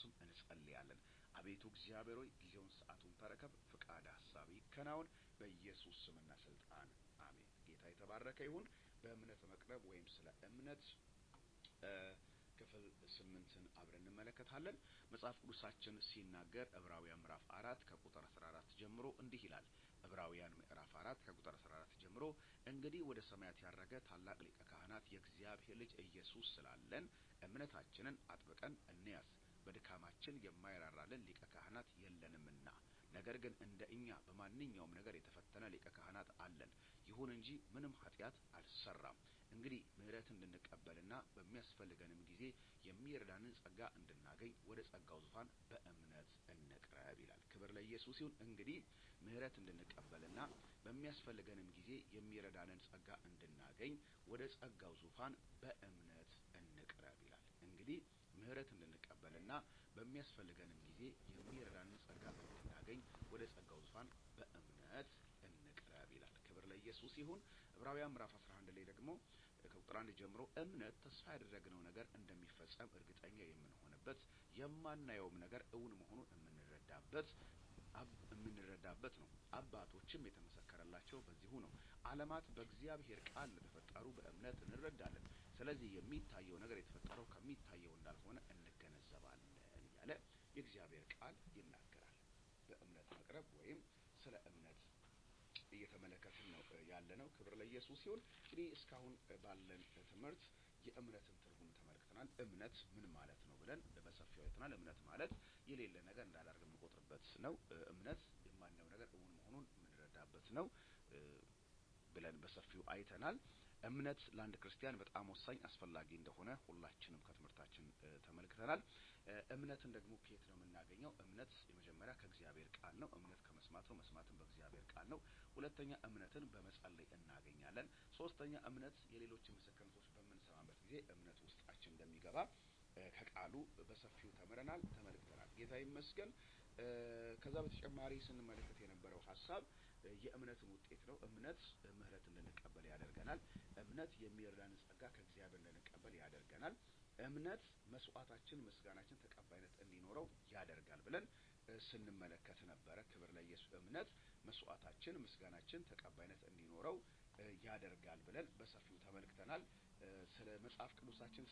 ስም እንጸልያለን። አቤቱ እግዚአብሔር ሆይ ጊዜውን ሰዓቱን ተረከብ፣ ፍቃድ ሐሳብ ይከናወን በኢየሱስ ስምና ስልጣን አሜን። ጌታ የተባረከ ይሁን። በእምነት መቅረብ ወይም ስለ እምነት ክፍል 8ን አብረን እንመለከታለን። መጽሐፍ ቅዱሳችን ሲናገር ዕብራውያን ምዕራፍ 4 ከቁጥር 14 ጀምሮ እንዲህ ይላል። ዕብራውያን ምዕራፍ 4 ከቁጥር 14 ጀምሮ እንግዲህ ወደ ሰማያት ያረገ ታላቅ ሊቀ ካህናት የእግዚአብሔር ልጅ ኢየሱስ ስላለን እምነታችንን አጥብቀን እንያዝ። በድካማችን የማይራራልን ሊቀ ካህናት የለንምና፣ ነገር ግን እንደኛ በማንኛውም ነገር የተፈተነ ሊቀ ካህናት አለን። ይሁን እንጂ ምንም ኃጢአት አልሰራም። እንግዲህ ምሕረት እንድንቀበልና በሚያስፈልገንም ጊዜ የሚረዳንን ጸጋ እንድናገኝ ወደ ጸጋው ዙፋን በእምነት እንቅረብ ይላል። ክብር ለኢየሱስ ይሁን። እንግዲህ ምሕረት እንድንቀበልና በሚያስፈልገንም ጊዜ የሚረዳንን ጸጋ እንድናገኝ ወደ ጸጋው ዙፋን በእምነት እንቅረብ ይላል። እንግዲህ ምሕረት እንድንቀበልና በሚያስፈልገንም ጊዜ የሚረዳንን ጸጋ እንድናገኝ ወደ ጸጋው ዙፋን በእምነት እንቅረብ ይላል። ክብር ለኢየሱስ ይሁን። ዕብራውያን ምዕራፍ 11 ላይ ደግሞ ከቁጥር 1 ጀምሮ እምነት ተስፋ ያደረግነው ነገር እንደሚፈጸም እርግጠኛ የምንሆንበት፣ የማናየውም ነገር እውን መሆኑን የምንረዳበት ነው። አባቶችም የተመሰከረላቸው በዚሁ ነው። ዓለማት በእግዚአብሔር ቃል እንደተፈጠሩ በእምነት እንረዳለን። ስለዚህ የሚታየው ነገር የተፈጠረው ከሚታየው እንዳልሆነ እንገነዘባለን እያለ የእግዚአብሔር ቃል ይናገራል። በእምነት መቅረብ ወይም ስለ እምነት እየተመለከትን ነው ያለነው። ክብር ለኢየሱስ ይሁን። እንግዲህ እስካሁን ባለን ትምህርት የእምነትን ትርጉም ተመልክተናል። እምነት ምን ማለት ነው ብለን በሰፊው አይተናል። እምነት ማለት የሌለ ነገር እንዳላደርግ የምንቆጥርበት ነው። እምነት የማናየው ነገር እውን መሆኑን የምንረዳበት ነው ብለን በሰፊው አይተናል። እምነት ለአንድ ክርስቲያን በጣም ወሳኝ አስፈላጊ እንደሆነ ሁላችንም ከትምህርታችን ተመልክተናል። እምነትን ደግሞ ከየት ነው የምናገኘው? እምነት የመጀመሪያ ከእግዚአብሔር ቃል ነው። እምነት ከመስማት ነው። መስማትም በእግዚአብሔር ቃል ነው። ሁለተኛ እምነትን በመጸለይ እናገኛለን። ሶስተኛ እምነት የሌሎች ምስክርነቶች በምንሰማበት ጊዜ እምነት ውስጣችን እንደሚገባ ከቃሉ በሰፊው ተመልክተናል። ጌታ ይመስገን። ከዛ በተጨማሪ ስንመለከት የነበረው ሐሳብ የእምነትን ውጤት ነው። እምነት ምሕረት እንድንቀበል ያደርገናል። እምነት የሚረዳንን ጸጋ ከእግዚአብሔር እንድንቀበል ያደርገናል። እምነት መስዋዕታችን፣ ምስጋናችን ተቀባይነት እንዲኖረው ያደርጋል ብለን ስንመለከት ነበረ። ክብር ለኢየሱስ። እምነት መስዋዕታችን፣ ምስጋናችን ተቀባይነት እንዲኖረው ያደርጋል ብለን በሰፊው ተመልክተናል። ስለ መጽሐፍ ቅዱሳችን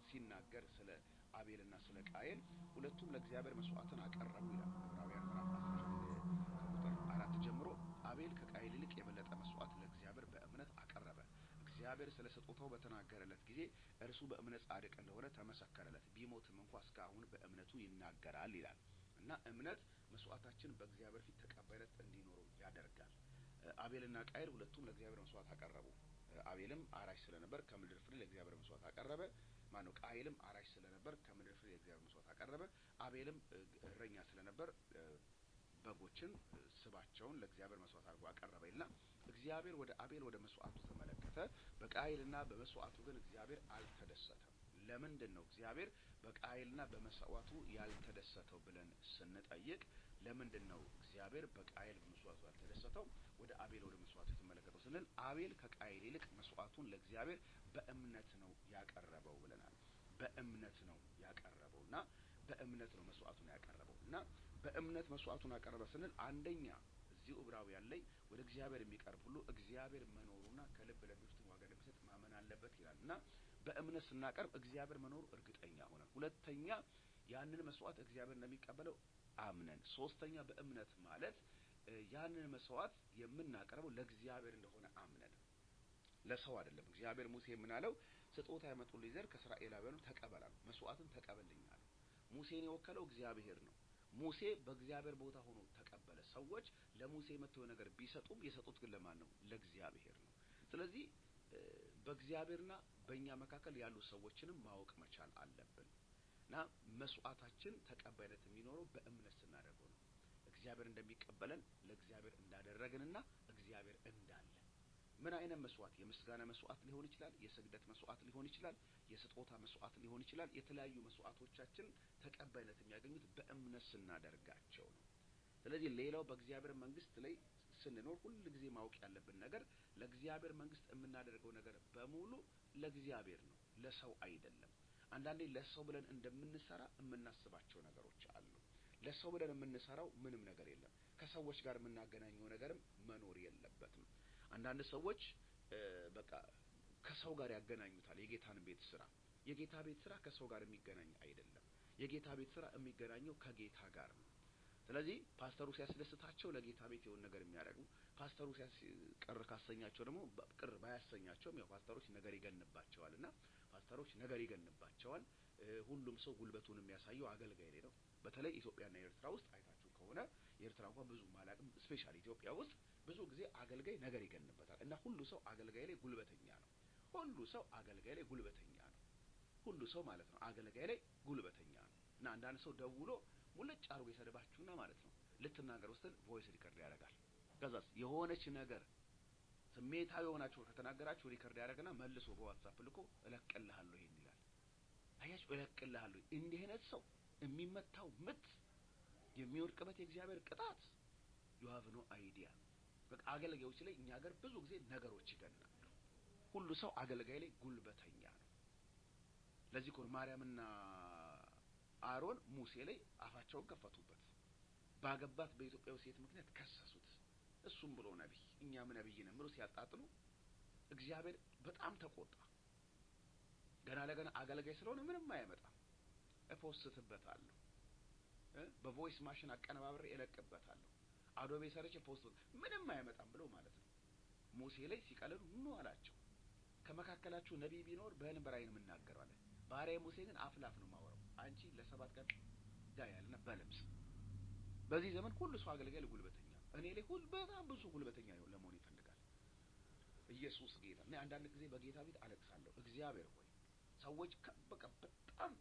ሲናገር ስለ አቤልና ስለ ቃየል ሁለቱም ለእግዚአብሔር መስዋዕትን አቀረቡ ይላል። ዕብራውያን ምዕራፍ 11 ከቁጥር 4 ጀምሮ አቤል ከቃየል ይልቅ የበለጠ መስዋዕት ለእግዚአብሔር በእምነት አቀረበ። እግዚአብሔር ስለ ስጦታው በተናገረለት ጊዜ እርሱ በእምነት ጻድቅ እንደሆነ ተመሰከረለት። ቢሞትም እንኳ እስካሁን በእምነቱ ይናገራል ይላል እና እምነት መስዋዕታችን በእግዚአብሔር ፊት ተቀባይነት እንዲኖረው ያደርጋል። አቤልና ቃየል ሁለቱም ለእግዚአብሔር መስዋዕት አቀረቡ። አቤልም አራሽ ስለነበር ከምድር ፍሬ ለእግዚአብሔር መስዋዕት አቀረበ። ቃየልም አራሽ ስለነበር ከምድር ፍሬ ለእግዚአብሔር መስዋዕት አቀረበ። አቤልም እረኛ ስለነበር በጎችን ስባቸውን ለእግዚአብሔር መስዋዕት አድርጎ አቀረበና እግዚአብሔር ወደ አቤል ወደ መስዋዕቱ ተመለከተ። በቃየልና በመስዋዕቱ ግን እግዚአብሔር አልተደሰተም። ለምንድን ነው እግዚአብሔር በቃየልና በመስዋዕቱ ያልተደሰተው ብለን ስንጠይቅ፣ ለምንድን ነው እግዚአብሔር በቃየል በመስዋዕቱ ያልተደሰተው ወደ አቤል ወደ መስዋዕቱ የተመለከተው ስንል፣ አቤል ከቃየል ይልቅ መስዋዕቱን ለእግዚአብሔር በእምነት ነው ያቀረበው ብለናል። በእምነት ነው ያቀረበውና በእምነት ነው መስዋዕቱን ያቀረበውና በእምነት መስዋዕቱን አቀረበ ስንል፣ አንደኛ እዚሁ ዕብራውያን ላይ ወደ እግዚአብሔር የሚቀርብ ሁሉ እግዚአብሔር መኖሩና ከልብ ለሚወስድ ዋጋ እንደሚሰጥ ማመን አለበት ይላልና በእምነት ስናቀርብ እግዚአብሔር መኖሩ እርግጠኛ ሆነን፣ ሁለተኛ ያንን መስዋዕት እግዚአብሔር እንደሚቀበለው አምነን፣ ሶስተኛ በእምነት ማለት ያንን መስዋዕት የምናቀርበው ለእግዚአብሔር እንደሆነ አምነን፣ ለሰው አይደለም። እግዚአብሔር ሙሴ ምን አለው? ስጦታ ያመጡልኝ ዘንድ ከእስራኤላውያኑ ተቀበላሉ፣ መስዋዕትን ተቀበልኝ አለው። ሙሴን የወከለው እግዚአብሔር ነው። ሙሴ በእግዚአብሔር ቦታ ሆኖ ተቀበለ። ሰዎች ለሙሴ መጥተው ነገር ቢሰጡም የሰጡት ግን ለማን ነው? ለእግዚአብሔር ነው። ስለዚህ በእግዚአብሔርና በእኛ መካከል ያሉ ሰዎችንም ማወቅ መቻል አለብን እና መስዋዕታችን ተቀባይነት የሚኖረው በእምነት ስናደርገው ነው። እግዚአብሔር እንደሚቀበለን ለእግዚአብሔር እንዳደረግንና እግዚአብሔር እንዳለ ምን አይነት መስዋዕት? የምስጋና መስዋዕት ሊሆን ይችላል፣ የስግደት መስዋዕት ሊሆን ይችላል፣ የስጦታ መስዋዕት ሊሆን ይችላል። የተለያዩ መስዋዕቶቻችን ተቀባይነት የሚያገኙት በእምነት ስናደርጋቸው ነው። ስለዚህ ሌላው በእግዚአብሔር መንግስት ላይ ስንኖር ሁሉ ጊዜ ማወቅ ያለብን ነገር ለእግዚአብሔር መንግስት የምናደርገው ነገር በሙሉ ለእግዚአብሔር ነው፣ ለሰው አይደለም። አንዳንዴ ለሰው ብለን እንደምንሰራ የምናስባቸው ነገሮች አሉ። ለሰው ብለን የምንሰራው ምንም ነገር የለም። ከሰዎች ጋር የምናገናኘው ነገርም መኖር የለበትም። አንዳንድ ሰዎች በቃ ከሰው ጋር ያገናኙታል የጌታን ቤት ስራ። የጌታ ቤት ስራ ከሰው ጋር የሚገናኝ አይደለም። የጌታ ቤት ስራ የሚገናኘው ከጌታ ጋር ነው። ስለዚህ ፓስተሩ ሲያስደስታቸው ለጌታ ቤት የሆነ ነገር የሚያደርጉ፣ ፓስተሩ ቅር ካሰኛቸው ደግሞ ቅር ባያሰኛቸውም ያው ፓስተሮች ነገር ይገንባቸዋልና ፓስተሮች ነገር ይገንባቸዋል። ሁሉም ሰው ጉልበቱን የሚያሳየው አገልጋይ ላይ ነው። በተለይ ኢትዮጵያና ኤርትራ ውስጥ አይታችሁ ከሆነ ኤርትራ እንኳን ብዙ ማላቅም ስፔሻሊ ኢትዮጵያ ውስጥ ብዙ ጊዜ አገልጋይ ነገር ይገንበታል እና ሁሉ ሰው አገልጋይ ላይ ጉልበተኛ ነው። ሁሉ ሰው አገልጋይ ላይ ጉልበተኛ ነው። ሁሉ ሰው ማለት ነው አገልጋይ ላይ ጉልበተኛ ነው። እና አንዳንድ ሰው ደውሎ ሙልጭ አድርጎ የሰደባችሁና ማለት ነው ልትናገር ወስደን ቮይስ ሪከርድ ያደርጋል። ከዛስ የሆነች ነገር ስሜታዊ ሆናችሁ ከተናገራችሁ ሪከርድ ያደርግና መልሶ በዋትስአፕ ልኮ እለቅልሃለሁ ይሄን ይላል። አያችሁ እለቅልሃለሁ። እንዲህ አይነት ሰው የሚመታው ምት የሚወድቅበት የእግዚአብሔር ቅጣት you have no idea። በቃ አገልጋዮች ላይ እኛ ሀገር ብዙ ጊዜ ነገሮች ይገናሉ። ሁሉ ሰው አገልጋይ ላይ ጉልበተኛ ነው። ለዚህ እኮ ማርያምና አሮን ሙሴ ላይ አፋቸውን ከፈቱበት። ባገባት በኢትዮጵያው ሴት ምክንያት ከሰሱት። እሱም ብሎ ነብይ እኛም ነብይ ነን ብሎ ሲያጣጥሉ እግዚአብሔር በጣም ተቆጣ። ገና ለገና አገልጋይ ስለሆነ ምንም አያመጣም፣ እፖስትበታለሁ፣ በቮይስ ማሽን አቀነባብሬ እለቅበታለሁ፣ አዶቤ ሰርቼ ፖስት ምንም አያመጣም ብሎ ማለት ነው። ሙሴ ላይ ሲቀልሉ ኑ አላቸው። ከመካከላችሁ ነብይ ቢኖር በህልም በራእይ የምናገረው አለ። ባሪያዬ ሙሴ ግን አፍላፍ ነው ማወራው። አንቺ ለ7 ቀን ያያልና በለምጽ። በዚህ ዘመን ሁሉ ሰው አገልጋይ ጉልበተኛ ነው። እኔ ላይ በጣም ብዙ ጉልበተኛ ነው ለመሆን ይፈልጋል። ኢየሱስ ጌታ። እኔ አንዳንድ ጊዜ በጌታ ቤት አለቅሳለሁ። እግዚአብሔር ሆይ ሰዎች በቃ በጣም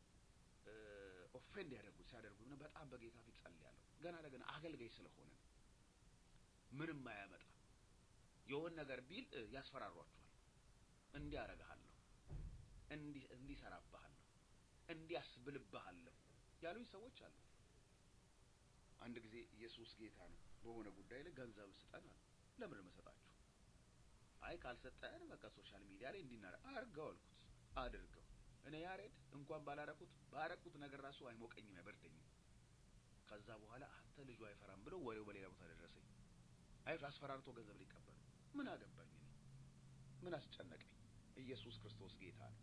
ኦፌንድ ሲያደርጉኝ ነው በጣም በጌታ ቤት ጸልያለሁ። ገና ለገና አገልጋይ ስለሆነ ምንም አያመጣ። የሆነ ነገር ቢል ያስፈራሯቸዋል። እንዲህ አደርግሃለሁ፣ እንዲህ ሰራብሃለሁ፣ እንዲህ አስብልብሃለሁ ያሉኝ ሰዎች አሉ። አንድ ጊዜ ኢየሱስ ጌታ ነው በሆነ ጉዳይ ላይ ገንዘብ ስጠን አለ። ለምን መሰጣችሁ? አይ ካልሰጠን በቃ ሶሻል ሚዲያ ላይ እንዲናረ አርገው አልኩት። አድርገው። እኔ ያሬድ እንኳን ባረኩት ነገር ራሱ አይሞቀኝም አይበርደኝም። ከዛ በኋላ አንተ ልጁ አይፈራም ብሎ ወሬው በሌላ ቦታ ደረሰኝ። አይ አስፈራርቶ ገንዘብ ሊቀበል ምን አገባኝ እኔ? ምን አስጨነቀኝ? ኢየሱስ ክርስቶስ ጌታ ነው።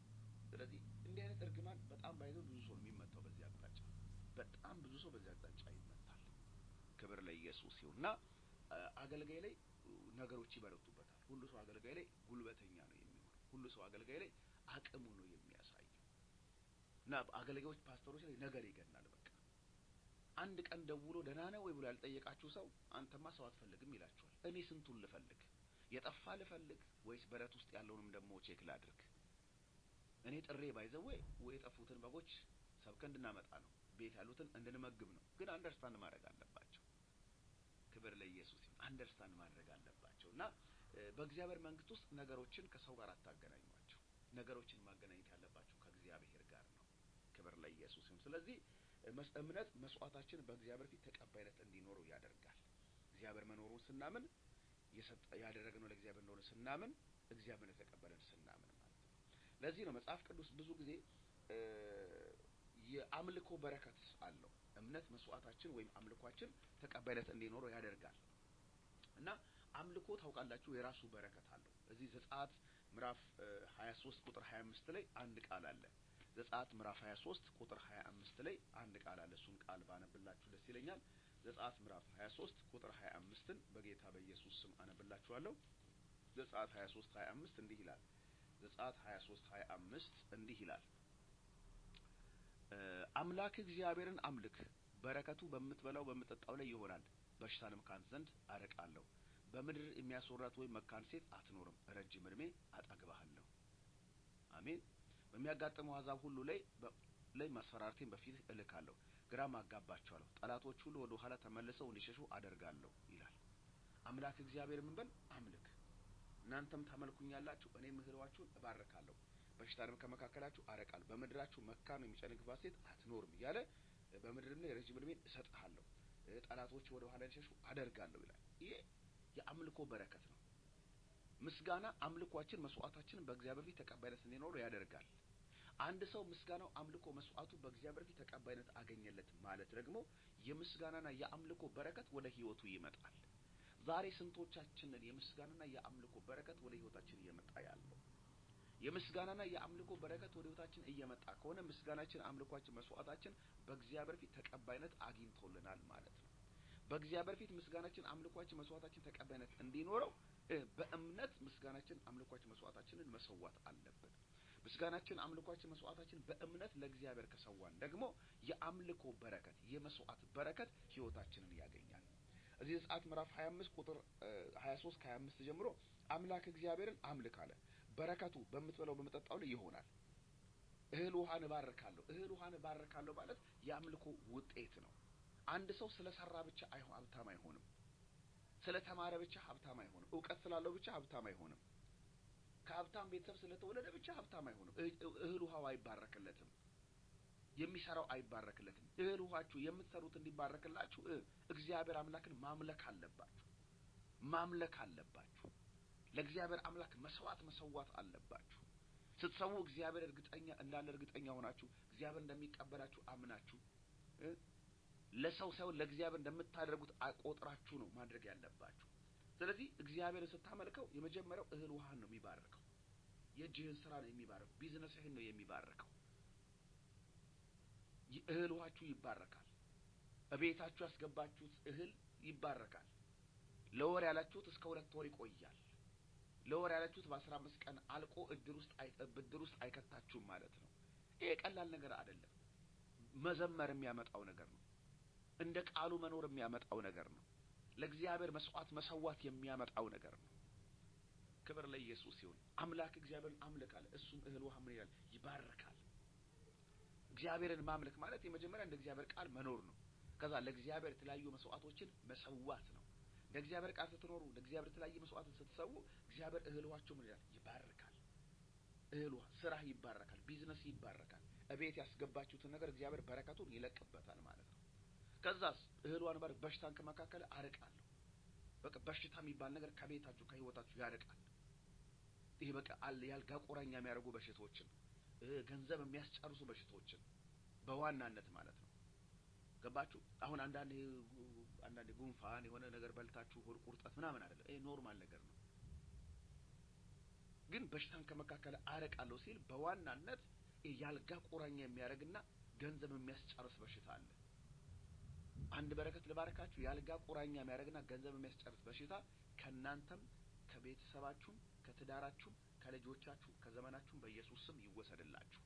ስለዚህ እንዲህ አይነት እርግማን በጣም ባይዘው ብዙ ሰው የሚመታው በዚህ አቅጣጫ፣ በጣም ብዙ ሰው በዚህ አቅጣጫ ይመታል። ክብር ለኢየሱስ ይሁንና አገልጋይ ላይ ነገሮች ይበረቱበታል። ሁሉ ሰው አገልጋይ ላይ ጉልበተኛ ነው የሚሆነው። ሁሉ ሰው አገልጋይ ላይ አቅሙ ነው የሚያሳየው። እና አገልጋዮች ፓስተሮች ላይ ነገር ይገናል። በቃ አንድ ቀን ደውሎ ደህና ነው ወይ ብሎ ያልጠየቃችሁ ሰው አንተማ ሰው አትፈልግም ይላችኋል። እኔ ስንቱን ልፈልግ? የጠፋ ልፈልግ ወይስ በረት ውስጥ ያለውንም ደግሞ ቼክ ላድርግ? እኔ ጥሬ ባይዘው ወይ የጠፉትን በጎች ሰብከን እንድናመጣ ነው፣ ቤት ያሉትን እንድንመግብ ነው። ግን አንደርስታንድ ማድረግ አለባቸው። ክብር ለኢየሱስ ይሁን። አንደርስታንድ ማድረግ አለባቸውና በእግዚአብሔር መንግስት ውስጥ ነገሮችን ከሰው ጋር አታገናኟቸው። ነገሮችን ማገናኘት ያለባቸው ከእግዚአብሔር ጋር ነው። ክብር ለኢየሱስ ይሁን። ስለዚህ እምነት መስዋዕታችን በእግዚአብሔር ፊት ተቀባይነት እንዲኖረው ያደርጋል። እግዚአብሔር መኖሩን ስናምን ያደረግነው ለእግዚአብሔር እንደሆነ ስናምን እግዚአብሔር የተቀበለን ስናምን ማለት ነው። ለዚህ ነው መጽሐፍ ቅዱስ ብዙ ጊዜ የአምልኮ በረከት አለው። እምነት መስዋዕታችን ወይም አምልኳችን ተቀባይነት እንዲኖረው ያደርጋል እና አምልኮ ታውቃላችሁ የራሱ በረከት አለው። እዚህ ዘጸአት ምዕራፍ 23 ቁጥር 25 ላይ አንድ ቃል አለ። ዘጸአት ምዕራፍ 23 ቁጥር 25 ላይ አንድ ቃል አለ። እሱን ቃል ባነብላችሁ ደስ ይለኛል። ዘጸአት ምዕራፍ 23 ቁጥር 25ን በጌታ በኢየሱስ ስም አነብላችኋለሁ። ዘጸአት 23 25 እንዲህ ይላል። ዘጸአት 23 25 እንዲህ ይላል። አምላክ እግዚአብሔርን አምልክ፣ በረከቱ በምትበላው በምትጠጣው ላይ ይሆናል። በሽታንም ካንተ ዘንድ አርቃለሁ። በምድር የሚያስወራት ወይም መካን ሴት አትኖርም። ረጅም ዕድሜ አጠግብሃለሁ። አሜን። በሚያጋጥመው አሕዛብ ሁሉ ላይ ማስፈራራቴን በፊትህ እልካለሁ፣ ግራም አጋባቸዋለሁ። ጠላቶች ሁሉ ወደ ኋላ ተመልሰው እንዲሸሹ አደርጋለሁ ይላል። አምላክ እግዚአብሔር ምን በል አምልክ። እናንተም ታመልኩኛላችሁ፣ እኔም እህሏችሁን እባርካለሁ፣ በሽታንም ከመካከላችሁ አረቃለሁ። በምድራችሁ መካን የሚጨነግፋት ሴት አትኖርም እያለ በምድርም ላይ ረጅም ዕድሜ እሰጥሃለሁ፣ ጠላቶች ወደ ኋላ እንዲሸሹ አደርጋለሁ ይላል። ይሄ የአምልኮ በረከት ነው። ምስጋና አምልኳችን መስዋዕታችን በእግዚአብሔር ፊት ተቀባይነት እንዲኖረው ያደርጋል። አንድ ሰው ምስጋናው፣ አምልኮ፣ መስዋዕቱ በእግዚአብሔር ፊት ተቀባይነት አገኘለት ማለት ደግሞ የምስጋናና የአምልኮ በረከት ወደ ህይወቱ ይመጣል። ዛሬ ስንቶቻችንን የምስጋናና የአምልኮ በረከት ወደ ህይወታችን እየመጣ ያለው? የምስጋናና የአምልኮ በረከት ወደ ህይወታችን እየመጣ ከሆነ ምስጋናችን፣ አምልኳችን፣ መስዋዕታችን በእግዚአብሔር ፊት ተቀባይነት አግኝቶልናል ማለት ነው። በእግዚአብሔር ፊት ምስጋናችን፣ አምልኳችን፣ መስዋዕታችን ተቀባይነት እንዲኖረው በእምነት ምስጋናችን፣ አምልኳችን፣ መስዋዕታችንን መሰዋት አለብን። ምስጋናችን፣ አምልኳችን፣ መስዋዕታችን በእምነት ለእግዚአብሔር ከሰዋን ደግሞ የአምልኮ በረከት፣ የመስዋዕት በረከት ህይወታችንን ያገኛል። እዚህ ዘጸአት ምዕራፍ 25 ቁጥር 23 ከ25 ጀምሮ አምላክ እግዚአብሔርን አምልክ አለ። በረከቱ በምትበላው በመጠጣው ላይ ይሆናል። እህል ውሃን እባርካለሁ። እህል ውሃን እባርካለሁ ማለት የአምልኮ ውጤት ነው። አንድ ሰው ስለሰራ ብቻ ሀብታም አይሆንም። ስለተማረ ብቻ ሀብታም አይሆንም። ዕውቀት ስላለው ብቻ ሀብታም አይሆንም። ከሀብታም ቤተሰብ ስለተወለደ ብቻ ሀብታም አይሆንም። እህል ውሃው አይባረክለትም። የሚሰራው አይባረክለትም። እህል ውሃችሁ የምትሰሩት እንዲባረክላችሁ እግዚአብሔር አምላክን ማምለክ አለባችሁ። ማምለክ አለባችሁ። ለእግዚአብሔር አምላክ መሰዋት አለባችሁ። ስትሰዉ እግዚአብሔር እርግጠኛ ሆናችሁ እግዚአብሔር እንደሚቀበላችሁ አምናችሁ ለሰው ሳይሆን ለእግዚአብሔር እንደምታደርጉት አቆጥራችሁ ነው ማድረግ ያለባችሁ። ስለዚህ እግዚአብሔርን ስታመልከው የመጀመሪያው እህል ውሃን ነው የሚባርከው። የእጅህን ስራ ነው የሚባርከው። ቢዝነስህን ነው የሚባርከው። እህል ውሃችሁ ይባረካል። እቤታችሁ ያስገባችሁት እህል ይባረካል። ለወር ያላችሁት እስከ 2 ወር ይቆያል። ለወር ያላችሁት በ15 ቀን አልቆ ብድር ውስጥ አይከታችሁም ማለት ነው። ይሄ ቀላል ነገር አይደለም። መዘመር የሚያመጣው ነገር ነው። እንደ ቃሉ መኖር የሚያመጣው ነገር ነው። ለእግዚአብሔር መስዋዕት መሰዋት የሚያመጣው ነገር ነው። ክብር ለኢየሱስ ይሁን። አምላክ እግዚአብሔርን አምልክ አለ። እሱም እህል ውሃ ምን ይላል? ይባርካል። እግዚአብሔርን ማምለክ ማለት የመጀመሪያ እንደ እግዚአብሔር ቃል መኖር ነው። ከዛ ለእግዚአብሔር የተለያዩ መስዋዕቶችን መሰዋት ነው። ለእግዚአብሔር ቃል ስትኖሩ፣ ለእግዚአብሔር የተለያዩ መስዋዕትን ስትሰዉ እግዚአብሔር እህል ውሃችሁ ምን ይላል? ይባርካል። እህል ውሃ ስራህ ይባረካል። ቢዝነስ ይባረካል። እቤት ያስገባችሁትን ነገር እግዚአብሔር በረከቱን ይለቅበታል ማለት ነው። ከዛስ እህል ውሃን ባርክ። በሽታን ከመካከል አርቃለሁ። በቃ በሽታ የሚባል ነገር ከቤታችሁ ከህይወታችሁ ያርቃል። ይሄ በቃ ያልጋ ቁራኛ የሚያደርጉ በሽታዎችን፣ ገንዘብ የሚያስጨርሱ በሽታዎችን በዋናነት ማለት ነው። ገባችሁ? አሁን አንዳንዴ ጉንፋን የሆነ ነገር በልታችሁ ሆድ ቁርጠት ምናምን አይደለም። ይሄ ኖርማል ነገር ነው። ግን በሽታን ከመካከል አርቃለሁ ሲል በዋናነት ያልጋ ቁራኛ የሚያደርግና ገንዘብ የሚያስጨርስ በሽታ አለ። አንድ በረከት ልባርካችሁ። ያልጋ ቁራኛ የሚያደርግና ገንዘብ የሚያስጨርስ በሽታ ከናንተም ከቤተሰባችሁም ከትዳራችሁም ከልጆቻችሁ ከዘመናችሁም በኢየሱስ ስም ይወሰድላችሁ።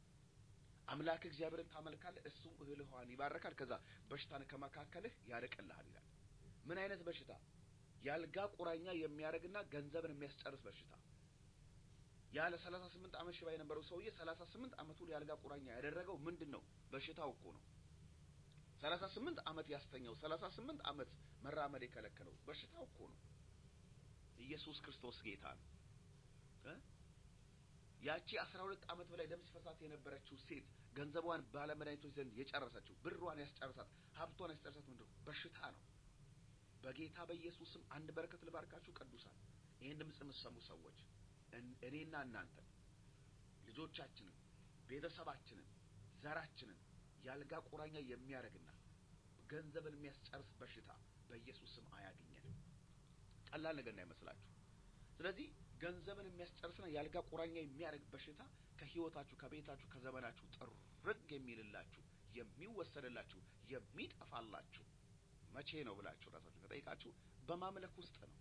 አምላክ እግዚአብሔርን ታመልካለህ፣ እሱም እህል ውሃን ይባርካል። ከዛ በሽታን ከመካከልህ ያርቅልሃል ይላል። ምን አይነት በሽታ? ያልጋ ቁራኛ የሚያደርግና ገንዘብን የሚያስጨርስ በሽታ። ያለ 38 ዓመት ሽባ የነበረው ሰውዬ 38 ዓመቱ ያልጋ ቁራኛ ያደረገው ምንድነው? በሽታው እኮ ነው። 38 ዓመት ያስተኛው፣ 38 ዓመት መራመድ የከለከለው በሽታው እኮ ነው። ኢየሱስ ክርስቶስ ጌታ ነው። ያቺ 12 ዓመት በላይ ደም ሲፈሳት የነበረችው ሴት ገንዘቧን ባለመድኃኒቶች ዘንድ የጨረሰችው፣ ብሯን ያስጨርሳት፣ ሀብቷን ያስጨርሳት ምንድነው? በሽታ ነው። በጌታ በኢየሱስም አንድ በረከት ልባርካችሁ ቅዱሳን። ይሄን ድምጽ የምትሰሙ ሰዎች እኔና እናንተ ልጆቻችንን፣ ቤተሰባችንን፣ ዘራችንን ያልጋ ቁራኛ የሚያረግና ገንዘብን የሚያስጨርስ በሽታ በኢየሱስም አያገኘን። ቀላል ነገር እንዳይመስላችሁ። ስለዚህ ገንዘብን የሚያስጨርስና ያልጋ ቁራኛ የሚያረግ በሽታ ከህይወታችሁ፣ ከቤታችሁ፣ ከዘመናችሁ ጥርግ የሚልላችሁ፣ የሚወሰድላችሁ፣ የሚጠፋላችሁ መቼ ነው ብላችሁ ራሳችሁ ከጠይቃችሁ በማምለክ ውስጥ ነው።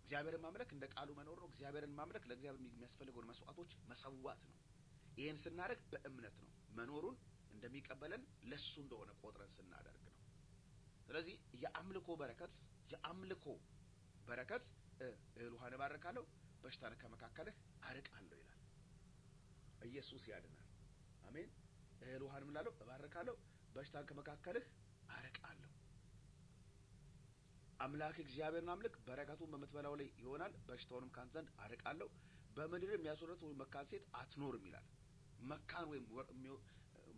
እግዚአብሔርን ማምለክ እንደ ቃሉ መኖር ነው። እግዚአብሔርን ማምለክ ለእግዚአብሔር የሚያስፈልገውን መስዋዕቶች መሰዋት ነው። ይሄን ስናደርግ በእምነት ነው። መኖሩን እንደሚቀበለን ለሱ እንደሆነ ቆጥረን ስናደርግ ነው። ስለዚህ የአምልኮ በረከት እህል ውሃን እባርካለሁ፣ በሽታን ከመካከልህ አርቃለሁ ይላል። ኢየሱስ ያድናል። አሜን። እህል ውሃን ምን እላለሁ? እባርካለሁ፣ በሽታን ከመካከልህ አርቃለሁ። አምላክ እግዚአብሔርን አምልክ፣ በረከቱን በምትበላው ላይ ይሆናል፣ በሽታውንም ካንተ ዘንድ አርቃለሁ። በምድር የሚያስወርድ ወይ መካን ሴት አትኖርም ይላል።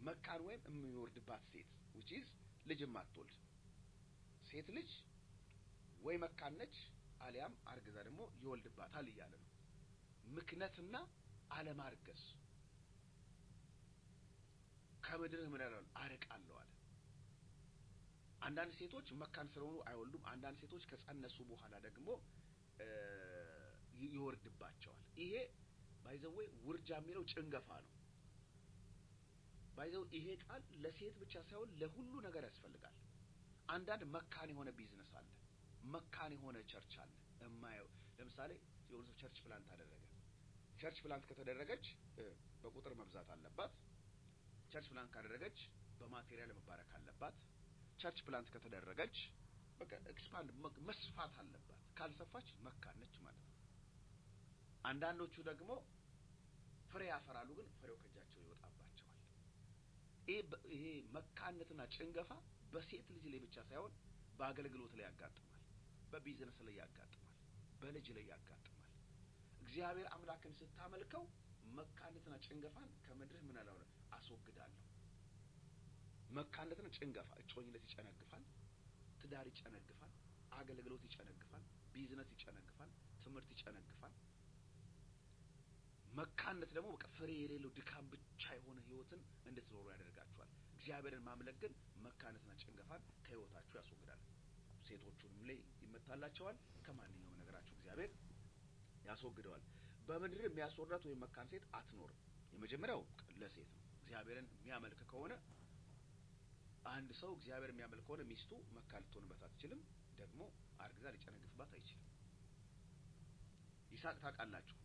መካን ወይም የሚወርድባት ሴት which is ልጅ ማትወልድ ሴት ልጅ ወይ መካን ነች አሊያም አርግዛ ደግሞ ይወልድባታል እያለ ነው። ምክንያትና አለማርገዝ ከምድርህ ምን አለው አርቃለሁ አለ። አንዳንድ ሴቶች መካን ስለሆኑ አይወልዱም። አንዳንድ ሴቶች ከጸነሱ በኋላ ደግሞ ይወርድባቸዋል። ይሄ ባይዘዌ ውርጃ የሚለው ጭንገፋ ነው። ባይዘው ይሄ ቃል ለሴት ብቻ ሳይሆን ለሁሉ ነገር ያስፈልጋል። አንዳንድ መካን የሆነ ቢዝነስ አለ፣ መካን የሆነ ቸርች አለ። እማየው ለምሳሌ የሆነ ቸርች ፕላንት አደረገ። ቸርች ፕላንት ከተደረገች በቁጥር መብዛት አለባት። ቸርች ፕላንት ካደረገች በማቴሪያል መባረክ አለባት። ቸርች ፕላንት ከተደረገች በቃ ኤክስፓንድ መስፋት አለባት። ካልሰፋች መካን ነች ማለት ነው። አንዳንዶቹ ደግሞ ፍሬ ያፈራሉ፣ ግን ፍሬው ከእጃቸው ይወጣባቸዋል። ይሄ መካነትና ጭንገፋ በሴት ልጅ ላይ ብቻ ሳይሆን በአገልግሎት ላይ ያጋጥማል፣ በቢዝነስ ላይ ያጋጥማል፣ በልጅ ላይ ያጋጥማል። እግዚአብሔር አምላክን ስታመልከው መካነትና ጭንገፋን ከምድርህ ምን አለው አስወግዳለሁ። መካነትና ጭንገፋ እጮኝነት ይጨነግፋል፣ ትዳር ይጨነግፋል፣ አገልግሎት ይጨነግፋል፣ ቢዝነስ ይጨነግፋል፣ ትምህርት ይጨነግፋል። መካነት ደግሞ በቃ ፍሬ የሌለው ድካም ብቻ የሆነ ህይወትን እንድትኖሩ ያደርጋችኋል። እግዚአብሔርን ማምለክ ግን መካነትና ጭንገፋን ከህይወታችሁ ያስወግዳል። ሴቶቹንም ላይ ይመታላቸዋል። ከማንኛውም ነገራችሁ እግዚአብሔር ያስወግደዋል። በምድር የሚያስወርዳት ወይም መካን ሴት አትኖርም። የመጀመሪያው ለሴት ነው። እግዚአብሔርን የሚያመልክ ከሆነ አንድ ሰው እግዚአብሔር የሚያመልክ ከሆነ ሚስቱ መካን ልትሆንበት አትችልም። ደግሞ አርግዛ ሊጨነግፍባት አይችልም። ይስሐቅ ታውቃላችሁ